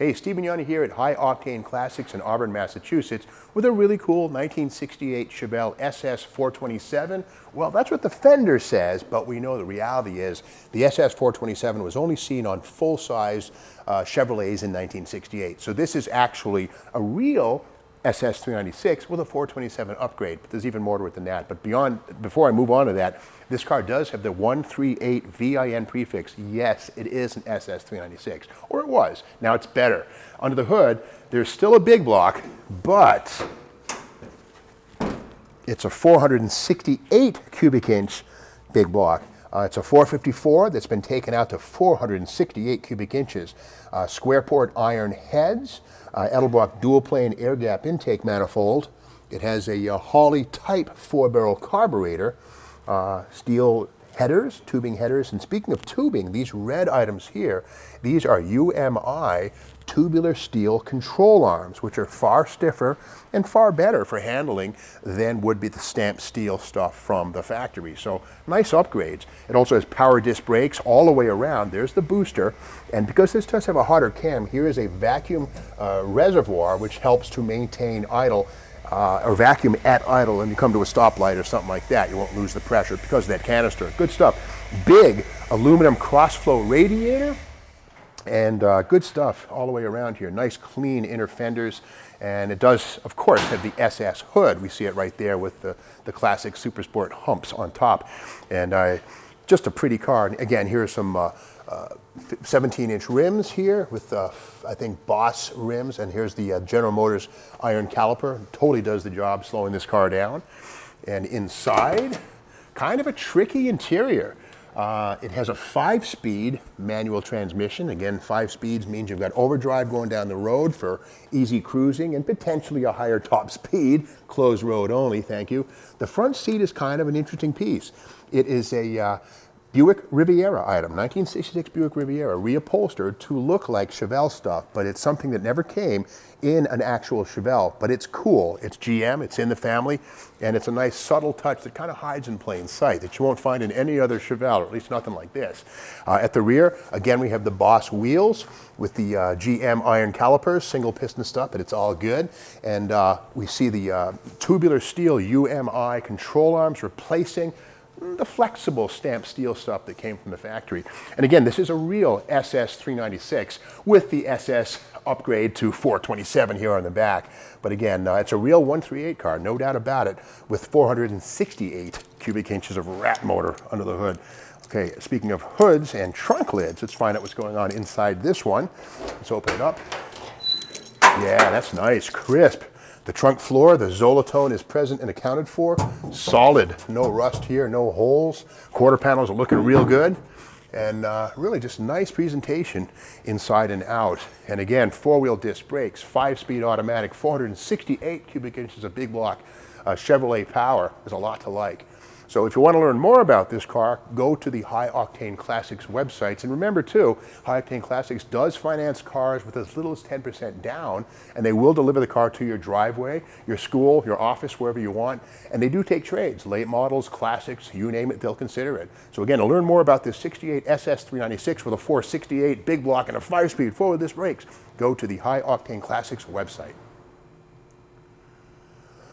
Hey, Steve Magnante here at High Octane Classics in Auburn, Massachusetts with a really cool 1968 Chevelle SS 427. Well, that's what the fender says, but we know the reality is the SS 427 was only seen on full-size Chevrolets in 1968. So this is actually a real SS 396 with a 427 upgrade, but there's even more to it than that. But before I move on to that, this car does have the 138 VIN prefix. Yes, it is an SS 396, or it was. Now it's better. Under the hood, there's still a big block, but it's a 468 cubic inch big block. It's a 454 that's been taken out to 468 cubic inches. Square port iron heads, Edelbrock dual plane air gap intake manifold. It has a Hawley type 4-barrel carburetor, steel headers, tubing headers. And speaking of tubing, these red items here, these are UMI tubular steel control arms, which are far stiffer and far better for handling than would be the stamped steel stuff from the factory. So nice upgrades. It also has power disc brakes all the way around. There's the booster. And because this does have a hotter cam, here is a vacuum reservoir, which helps to maintain idle or vacuum at idle, and you come to a stoplight or something like that, you won't lose the pressure because of that canister. Good stuff. Big aluminum cross-flow radiator. And good stuff all the way around here. Nice clean inner fenders, and it does of course have the SS hood. We see it right there with the classic Super Sport humps on top, and just a pretty car. And again, here are some 17-inch rims here with I think Boss rims, and here's the General Motors iron caliper. Totally does the job slowing this car down. And inside, kind of a tricky interior. It has a 5-speed manual transmission. Again, 5 speeds means you've got overdrive going down the road for easy cruising and potentially a higher top speed, closed road only, thank you. The front seat is kind of an interesting piece. It is a Buick Riviera item, 1966 Buick Riviera, reupholstered to look like Chevelle stuff, but it's something that never came in an actual Chevelle, but it's cool. It's GM, it's in the family, and it's a nice subtle touch that kind of hides in plain sight that you won't find in any other Chevelle, or at least nothing like this. At the rear, again, we have the Boss wheels with the GM iron calipers, single piston stuff, but it's all good. And we see the tubular steel UMI control arms replacing the flexible stamped steel stuff that came from the factory. And again, this is a real SS 396 with the SS upgrade to 427 here on the back. But again, it's a real 138 car, no doubt about it, with 468 cubic inches of rat motor under the hood. Okay, speaking of hoods and trunk lids, let's find out what's going on inside this one. Let's open it up. Yeah, that's nice, crisp. The trunk floor, the Zolatone is present and accounted for. Solid, no rust here, no holes. Quarter panels are looking real good. And really just nice presentation inside and out. And again, 4-wheel disc brakes, 5-speed automatic, 468 cubic inches of big block Chevrolet power. There's a lot to like. So if you want to learn more about this car, go to the High Octane Classics websites. And remember too, High Octane Classics does finance cars with as little as 10% down, and they will deliver the car to your driveway, your school, your office, wherever you want. And they do take trades, late models, classics, you name it, they'll consider it. So again, to learn more about this 68 SS 396 with a 468 big block and a 5-speed 4-wheel disc brakes, go to the High Octane Classics website.